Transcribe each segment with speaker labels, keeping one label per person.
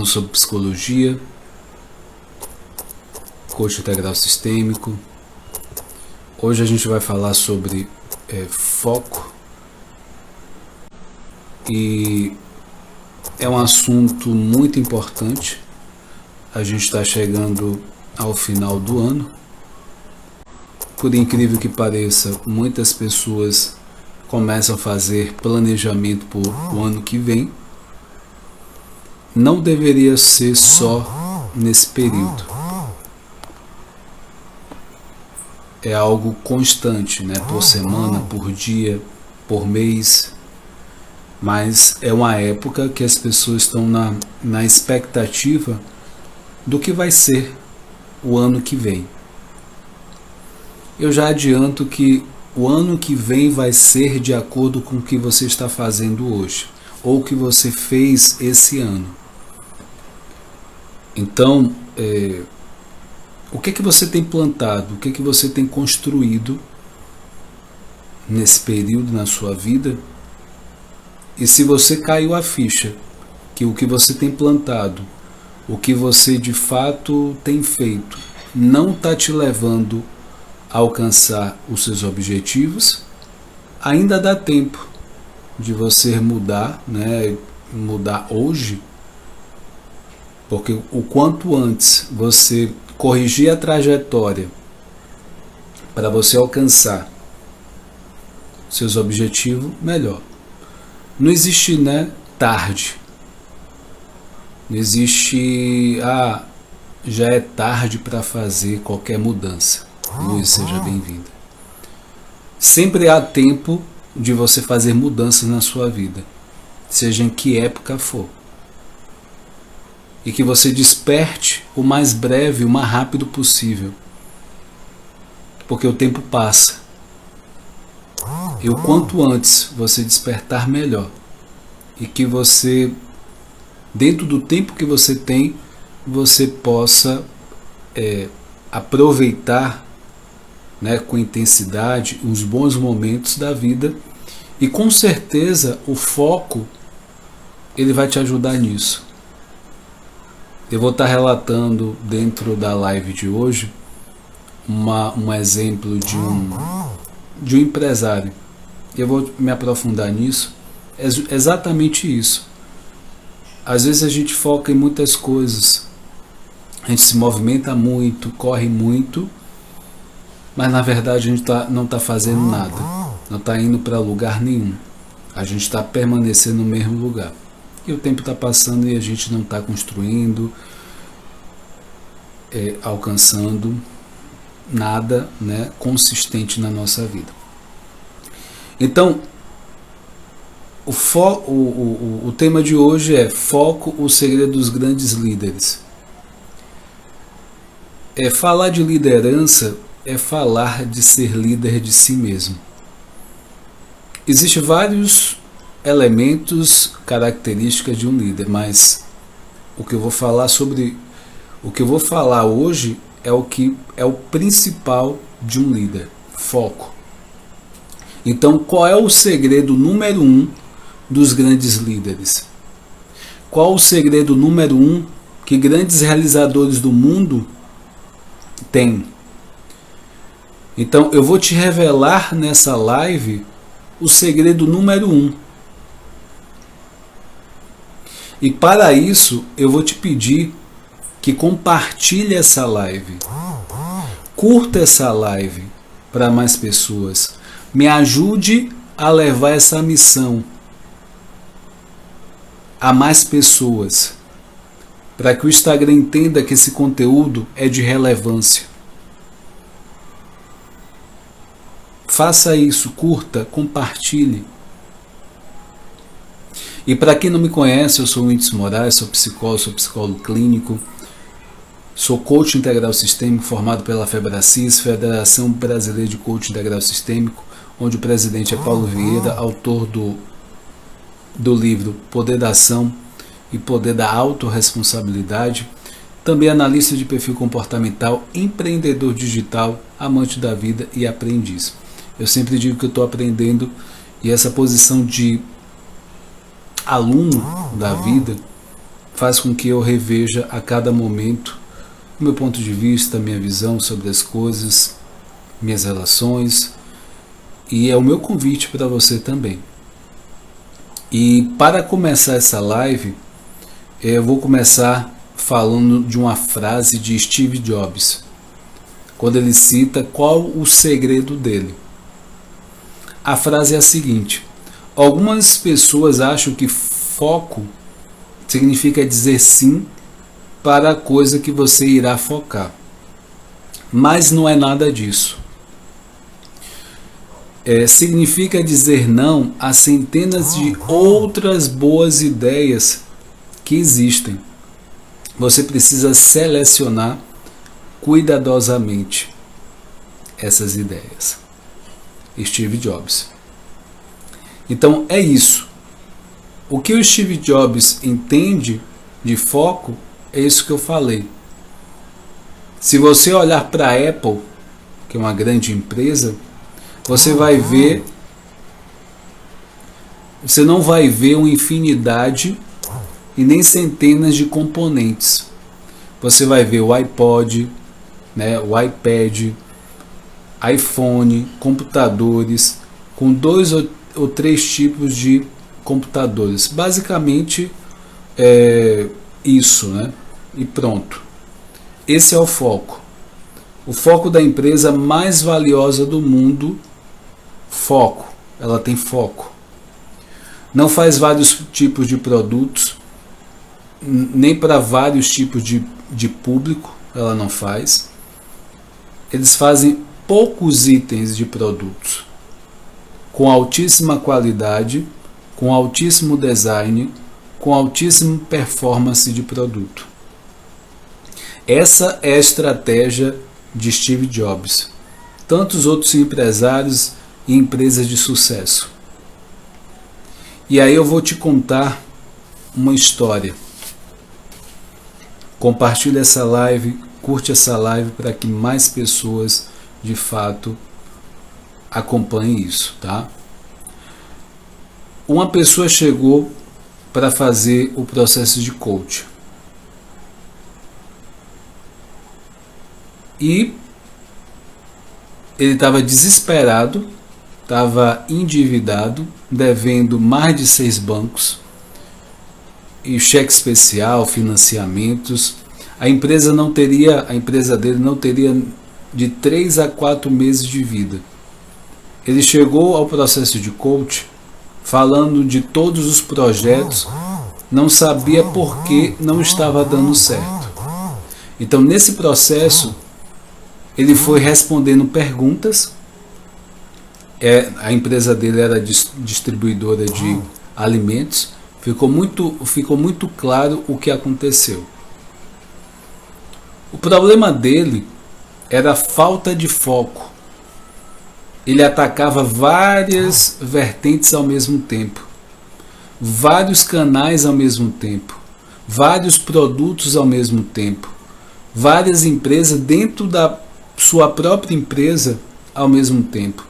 Speaker 1: falando sobre psicologia, coach integral sistêmico. Hoje a gente vai falar sobre foco, e é um assunto muito importante. A gente está chegando ao final do ano. Por incrível que pareça, muitas pessoas começam a fazer planejamento para o ano que vem. Não deveria ser só nesse período. É algo constante, né? Por semana, por dia, por mês. Mas é uma época que as pessoas estão na expectativa do que vai ser o ano que vem. Eu já adianto que o ano que vem vai ser de acordo com o que você está fazendo hoje, ou o que você fez esse ano. Então, o que você tem plantado, o que você tem construído nesse período na sua vida? E se você caiu a ficha que o que você tem plantado, o que você de fato tem feito, não está te levando a alcançar os seus objetivos, ainda dá tempo de você mudar, né? Mudar hoje, porque o quanto antes você corrigir a trajetória para você alcançar seus objetivos, melhor. Não existe, né, tarde. Não existe, já é tarde para fazer qualquer mudança. Luz, seja bem-vinda. Sempre há tempo de você fazer mudanças na sua vida, seja em que época for. E que você desperte o mais breve, o mais rápido possível. Porque o tempo passa. E o quanto antes você despertar, melhor. E que você, dentro do tempo que você tem, você possa aproveitar, né, com intensidade os bons momentos da vida. E com certeza o foco, ele vai te ajudar nisso. Eu vou estar relatando dentro da live de hoje um exemplo de um empresário. Eu vou me aprofundar nisso. É exatamente isso. Às vezes a gente foca em muitas coisas, a gente se movimenta muito, corre muito, mas na verdade a gente não está fazendo nada, não está indo para lugar nenhum. A gente está permanecendo no mesmo lugar. E o tempo está passando e a gente não está construindo, alcançando nada, né, consistente na nossa vida. Então, o tema de hoje é foco, o segredo dos grandes líderes. Falar de liderança é falar de ser líder de si mesmo. Existem vários elementos, características de um líder, mas o que eu vou falar hoje é o que é o principal de um líder: foco. Então, qual é o segredo número 1 dos grandes líderes? Qual o segredo número 1 que grandes realizadores do mundo têm? Então, eu vou te revelar nessa live o segredo número 1. E para isso, eu vou te pedir que compartilhe essa live. Curta essa live para mais pessoas. Me ajude a levar essa missão a mais pessoas, para que o Instagram entenda que esse conteúdo é de relevância. Faça isso, curta, compartilhe. E para quem não me conhece, eu sou o Whindersson Moraes, sou psicólogo clínico, sou coach integral sistêmico formado pela FEBRACIS, Federação Brasileira de Coach Integral Sistêmico, onde o presidente é Paulo Vieira, autor do livro Poder da Ação e Poder da Autorresponsabilidade, também analista de perfil comportamental, empreendedor digital, amante da vida e aprendiz. Eu sempre digo que eu estou aprendendo, e essa posição de aluno da vida faz com que eu reveja a cada momento o meu ponto de vista, minha visão sobre as coisas, minhas relações, e é o meu convite para você também. E para começar essa live, eu vou começar falando de uma frase de Steve Jobs, quando ele cita qual o segredo dele. A frase é a seguinte: algumas pessoas acham que foco significa dizer sim para a coisa que você irá focar, mas não é nada disso. Significa dizer não a centenas de outras boas ideias que existem. Você precisa selecionar cuidadosamente essas ideias. Steve Jobs. Então é isso. O que o Steve Jobs entende de foco é isso que eu falei. Se você olhar para a Apple, que é uma grande empresa, você não vai ver uma infinidade e nem centenas de componentes. Você vai ver o iPod, o iPad, iPhone, computadores, com 2 ou 3 tipos de computadores. Basicamente isso, e pronto. Esse é o foco. O foco da empresa mais valiosa do mundo. Foco. Ela tem foco. Não faz vários tipos de produtos, nem para vários tipos de público, ela não faz. Eles fazem poucos itens de produtos, com altíssima qualidade, com altíssimo design, com altíssima performance de produto. Essa é a estratégia de Steve Jobs. Tantos outros empresários e empresas de sucesso. E aí eu vou te contar uma história. Compartilhe essa live, curte essa live para que mais pessoas de fato acompanhem isso, tá? Uma pessoa chegou para fazer o processo de coach. E ele estava desesperado, estava endividado, devendo mais de 6 bancos, e cheque especial, financiamentos. A empresa dele não teria de 3 a 4 meses de vida. Ele chegou ao processo de coach falando de todos os projetos, não sabia por que não estava dando certo. Então, nesse processo, ele foi respondendo perguntas. A empresa dele era distribuidora de alimentos. Ficou muito claro o que aconteceu. O problema dele era a falta de foco. Ele atacava várias vertentes ao mesmo tempo, vários canais ao mesmo tempo, vários produtos ao mesmo tempo, várias empresas dentro da sua própria empresa ao mesmo tempo.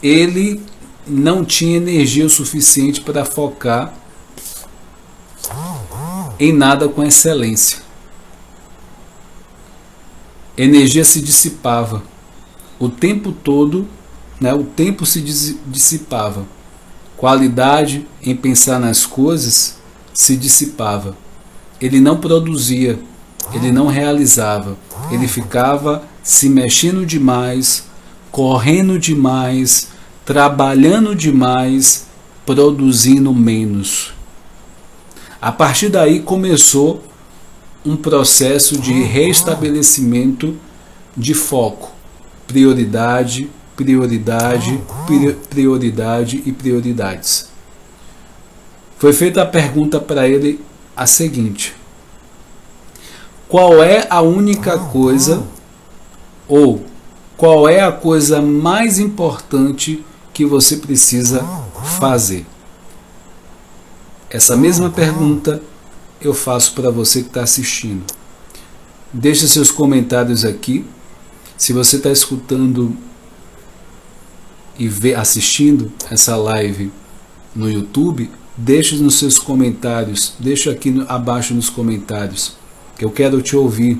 Speaker 1: Ele não tinha energia o suficiente para focar em nada com excelência. Energia se dissipava o tempo todo, o tempo se dissipava. Qualidade em pensar nas coisas se dissipava. Ele não produzia, ele não realizava, ele ficava se mexendo demais, correndo demais, trabalhando demais, produzindo menos. A partir daí começou um processo de restabelecimento de foco, prioridade, prioridade, prioridade e prioridades. Foi feita a pergunta para ele a seguinte: qual é a única coisa, ou qual é a coisa mais importante que você precisa fazer? Essa mesma pergunta eu faço para você que está assistindo. Deixe seus comentários aqui. Se você está escutando e assistindo essa live no YouTube, deixe nos seus comentários, deixa aqui abaixo nos comentários, que eu quero te ouvir.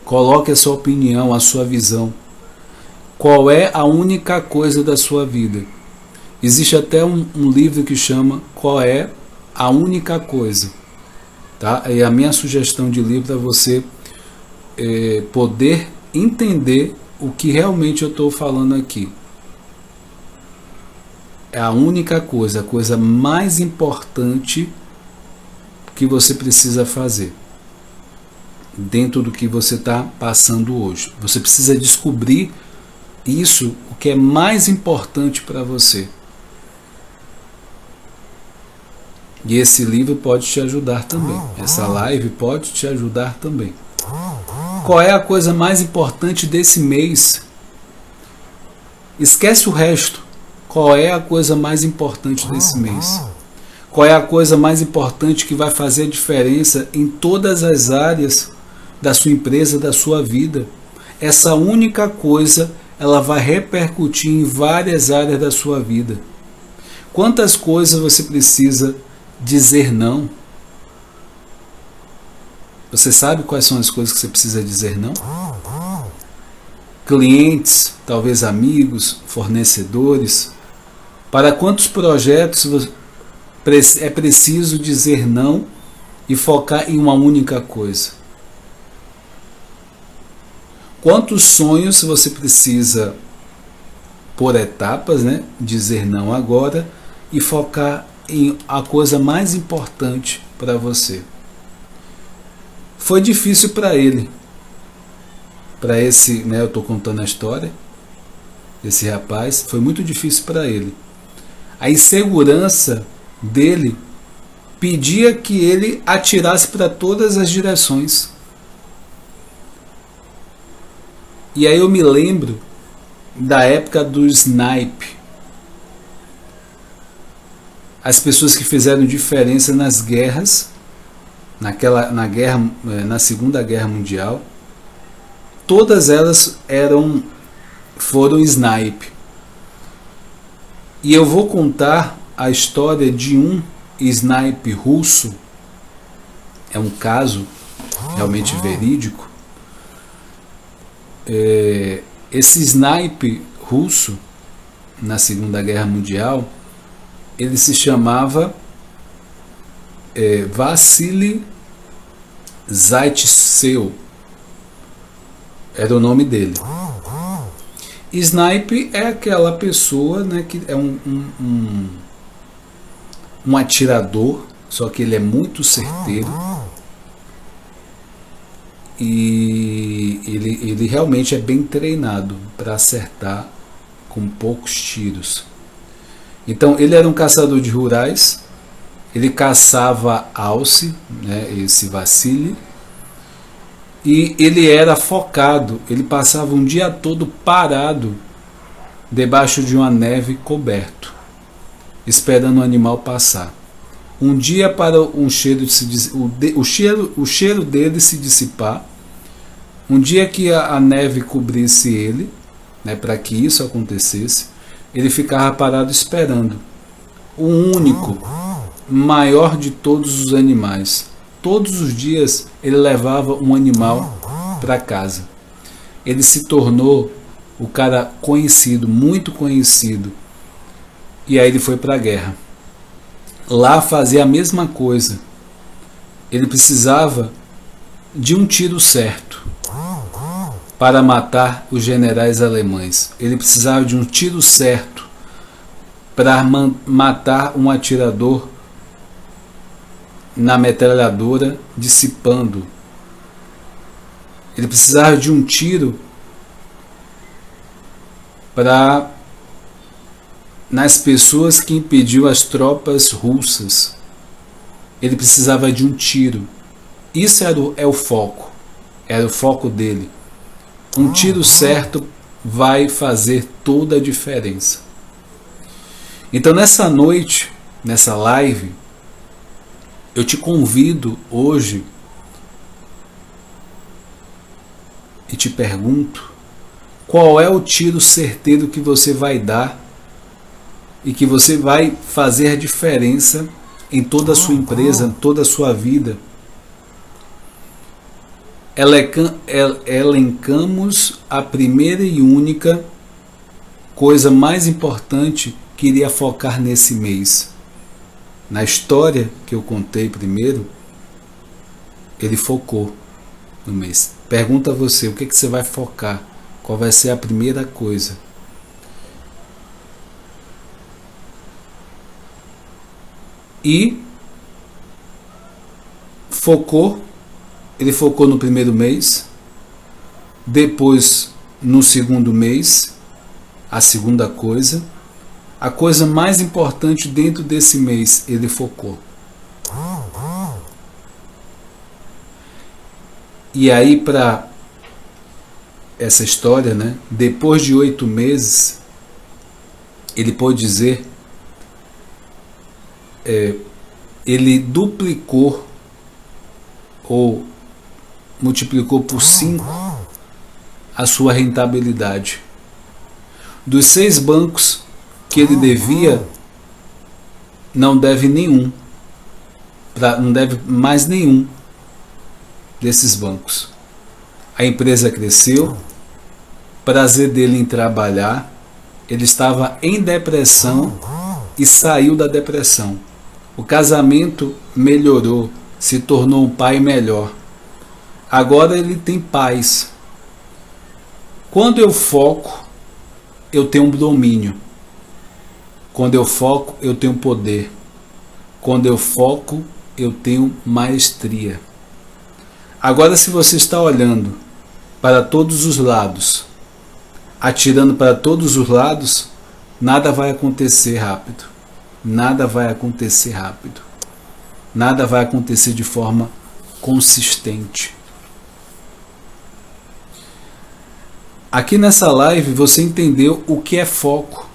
Speaker 1: Coloque a sua opinião, a sua visão. Qual é a única coisa da sua vida? Existe até um livro que chama Qual é a Única Coisa? Tá? E a minha sugestão de livro é você poder entender o que realmente eu estou falando aqui. É a única coisa, a coisa mais importante que você precisa fazer dentro do que você está passando hoje. Você precisa descobrir isso, o que é mais importante para você. E esse livro pode te ajudar também. Essa live pode te ajudar também. Qual é a coisa mais importante desse mês? Esquece o resto. Qual é a coisa mais importante desse mês? Qual é a coisa mais importante que vai fazer a diferença em todas as áreas da sua empresa, da sua vida? Essa única coisa, ela vai repercutir em várias áreas da sua vida. Quantas coisas você precisa dizer não? Você sabe quais são as coisas que você precisa dizer não? Clientes, talvez amigos, fornecedores. Para quantos projetos é preciso dizer não e focar em uma única coisa? Quantos sonhos você precisa, por etapas, né, dizer não agora e focar em a coisa mais importante para você? Foi difícil para ele, para esse, né, eu estou contando a história desse rapaz, foi muito difícil para ele. A insegurança dele pedia que ele atirasse para todas as direções. E aí eu me lembro da época do snipe. As pessoas que fizeram diferença nas guerras, na Segunda Guerra Mundial, todas elas foram snipe. E eu vou contar a história de um snipe russo. É um caso realmente verídico. Esse snipe russo, na Segunda Guerra Mundial, ele se chamava Vassili Zaitsev. Era o nome dele. Snipe é aquela pessoa, né, que é um atirador, só que ele é muito certeiro. E ele realmente é bem treinado para acertar com poucos tiros. Então ele era um caçador de rurais, ele caçava alce, né, esse Vassili, e ele era focado, ele passava um dia todo parado debaixo de uma neve coberto, esperando o animal passar. Um dia para o cheiro dele se dissipar, um dia que a neve cobrisse ele, né, para que isso acontecesse, ele ficava parado esperando. O único, maior de todos os animais. Todos os dias ele levava um animal para casa. Ele se tornou o cara conhecido, muito conhecido. E aí ele foi para a guerra. Lá fazia a mesma coisa. Ele precisava de um tiro certo para matar os generais alemães. Ele precisava de um tiro certo para matar um atirador na metralhadora, dissipando. Ele precisava de um tiro para nas pessoas que impediu as tropas russas. Ele precisava de um tiro. Isso é o foco. Era o foco dele. Um tiro certo vai fazer toda a diferença. Então nessa noite, nessa live, eu te convido hoje e te pergunto: qual é o tiro certeiro que você vai dar e que você vai fazer a diferença em toda a sua empresa, em toda a sua vida, elencamos a primeira e única coisa mais importante que iria focar nesse mês. Na história que eu contei primeiro, ele focou no mês. Pergunta a você, o que você vai focar? Qual vai ser a primeira coisa? E ele focou no primeiro mês, depois no segundo mês, a segunda coisa, a coisa mais importante dentro desse mês, ele focou. E aí, para essa história, né, depois de 8 meses, ele pode dizer, ele duplicou ou multiplicou por 5 a sua rentabilidade. Dos 6 bancos que ele devia, não deve nenhum, não deve mais nenhum desses bancos. A empresa cresceu, prazer dele em trabalhar, ele estava em depressão e saiu da depressão. O casamento melhorou, se tornou um pai melhor. Agora ele tem paz. Quando eu foco, eu tenho um domínio. Quando eu foco, eu tenho poder. Quando eu foco, eu tenho maestria. Agora, se você está olhando para todos os lados, atirando para todos os lados, nada vai acontecer rápido. Nada vai acontecer rápido. Nada vai acontecer de forma consistente. Aqui nessa live você entendeu o que é foco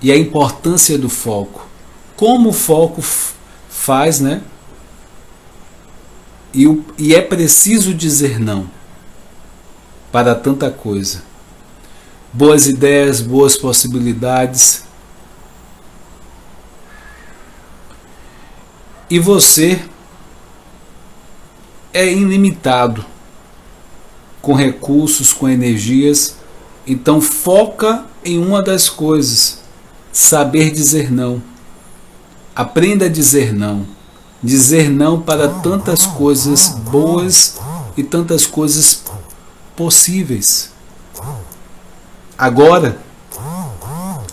Speaker 1: e a importância do foco. Como o foco faz, né? E é preciso dizer não para tanta coisa. Boas ideias, boas possibilidades. E você é ilimitado com recursos, com energias. Então foca em uma das coisas. Saber dizer não. Aprenda a dizer não. Dizer não para tantas coisas boas e tantas coisas possíveis. Agora,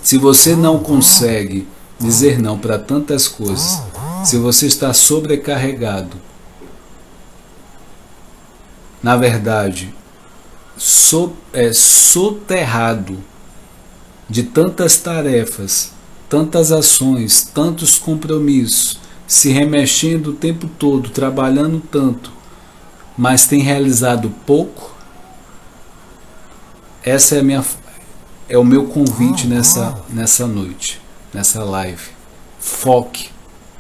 Speaker 1: se você não consegue dizer não para tantas coisas, se você está sobrecarregado, na verdade, soterrado de tantas tarefas, tantas ações, tantos compromissos, se remexendo o tempo todo, trabalhando tanto, mas tem realizado pouco, essa é o meu convite nessa noite, nessa live. Foque,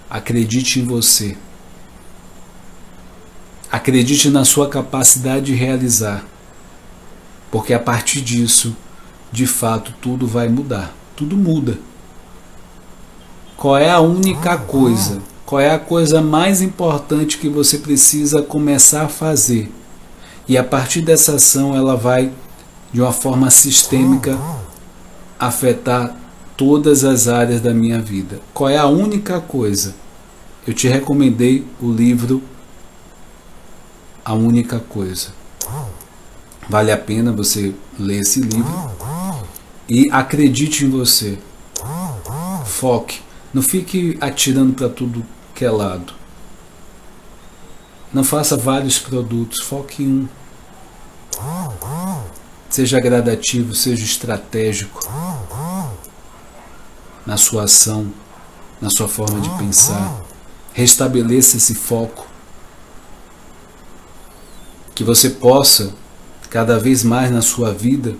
Speaker 1: acredite em você. Acredite na sua capacidade de realizar, porque a partir disso, de fato, tudo vai mudar. Tudo muda. Qual é a única coisa? Qual é a coisa mais importante que você precisa começar a fazer? E a partir dessa ação, ela vai, de uma forma sistêmica, afetar todas as áreas da minha vida. Qual é a única coisa? Eu te recomendei o livro A Única Coisa. Vale a pena você ler esse livro e acredite em você. Foque. Não fique atirando para tudo que é lado. Não faça vários produtos. Foque em um. Seja gradativo, seja estratégico na sua ação, na sua forma de pensar. Restabeleça esse foco. Que você possa, cada vez mais na sua vida,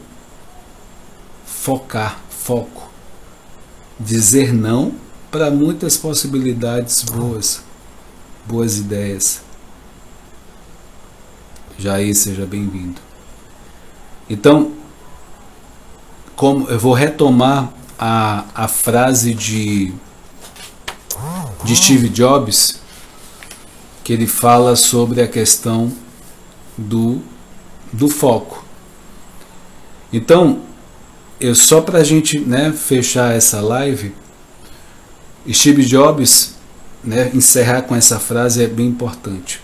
Speaker 1: foco. Dizer não para muitas possibilidades boas ideias. Jair, seja bem-vindo. Então, como eu vou retomar a frase de de Steve Jobs, que ele fala sobre a questão do foco. Então, só para a gente, né, fechar essa live, Steve Jobs, né, encerrar com essa frase é bem importante.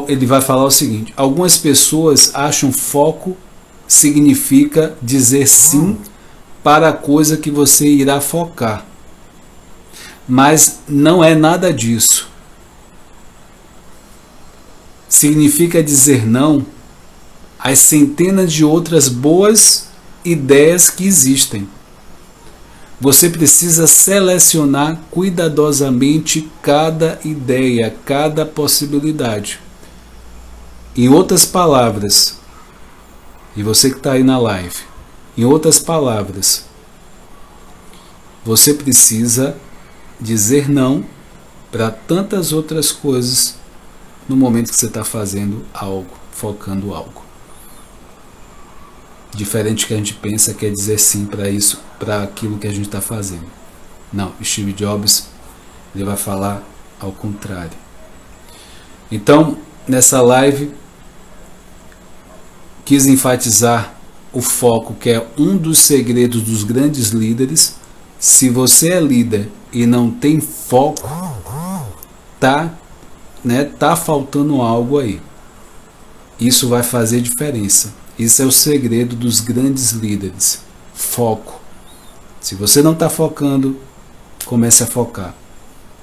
Speaker 1: Ele vai falar o seguinte: algumas pessoas acham foco significa dizer sim para a coisa que você irá focar, mas não é nada disso. Significa dizer não às centenas de outras boas ideias que existem. Você precisa selecionar cuidadosamente cada ideia, cada possibilidade. Em outras palavras, e você que está aí na live, em outras palavras, você precisa dizer não para tantas outras coisas no momento que você está fazendo algo, focando algo. Diferente que a gente pensa que é dizer sim para isso, para aquilo que a gente está fazendo. Não, Steve Jobs, ele vai falar ao contrário. Então, nessa live, quis enfatizar o foco, que é um dos segredos dos grandes líderes. Se você é líder e não tem foco, tá faltando algo aí. Isso vai fazer diferença. Isso é o segredo dos grandes líderes. Foco. Se você não está focando, comece a focar.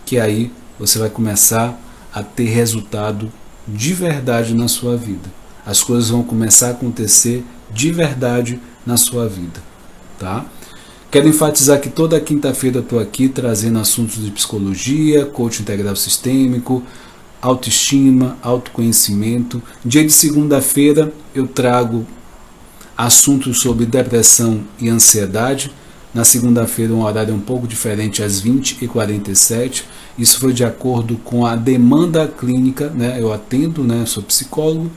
Speaker 1: Que aí você vai começar a ter resultado de verdade na sua vida. As coisas vão começar a acontecer de verdade na sua vida. Tá? Quero enfatizar que toda quinta-feira eu estou aqui trazendo assuntos de psicologia, coaching integral sistêmico, autoestima, autoconhecimento. Dia de segunda-feira eu trago assuntos sobre depressão e ansiedade. Na segunda-feira um horário um pouco diferente, às 20h47. Isso foi de acordo com a demanda clínica, né? Eu atendo, né? Sou psicólogo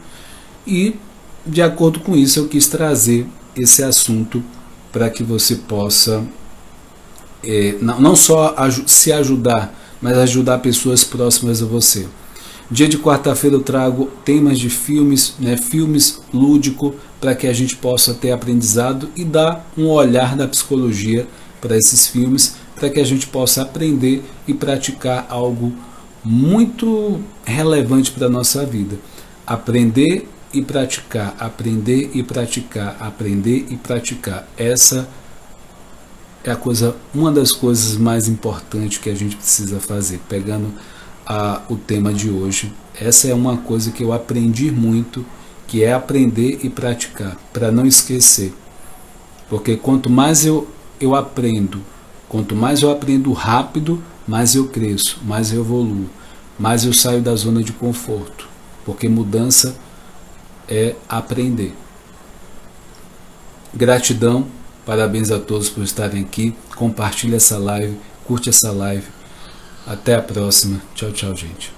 Speaker 1: e de acordo com isso eu quis trazer esse assunto para que você possa não só se ajudar, mas ajudar pessoas próximas a você. Dia de quarta-feira eu trago temas de filmes, né, filmes lúdico, para que a gente possa ter aprendizado e dar um olhar da psicologia para esses filmes, para que a gente possa aprender e praticar algo muito relevante para a nossa vida. Aprender e praticar, aprender e praticar, aprender e praticar. Essa é uma das coisas mais importantes que a gente precisa fazer, pegando o tema de hoje. Essa é uma coisa que eu aprendi muito, que é aprender e praticar, para não esquecer. Porque quanto mais eu aprendo, quanto mais eu aprendo rápido, mais eu cresço, mais eu evoluo, mais eu saio da zona de conforto. Porque mudança é aprender. Gratidão, parabéns a todos por estarem aqui. Compartilhe essa live, curte essa live. Até a próxima. Tchau, tchau, gente.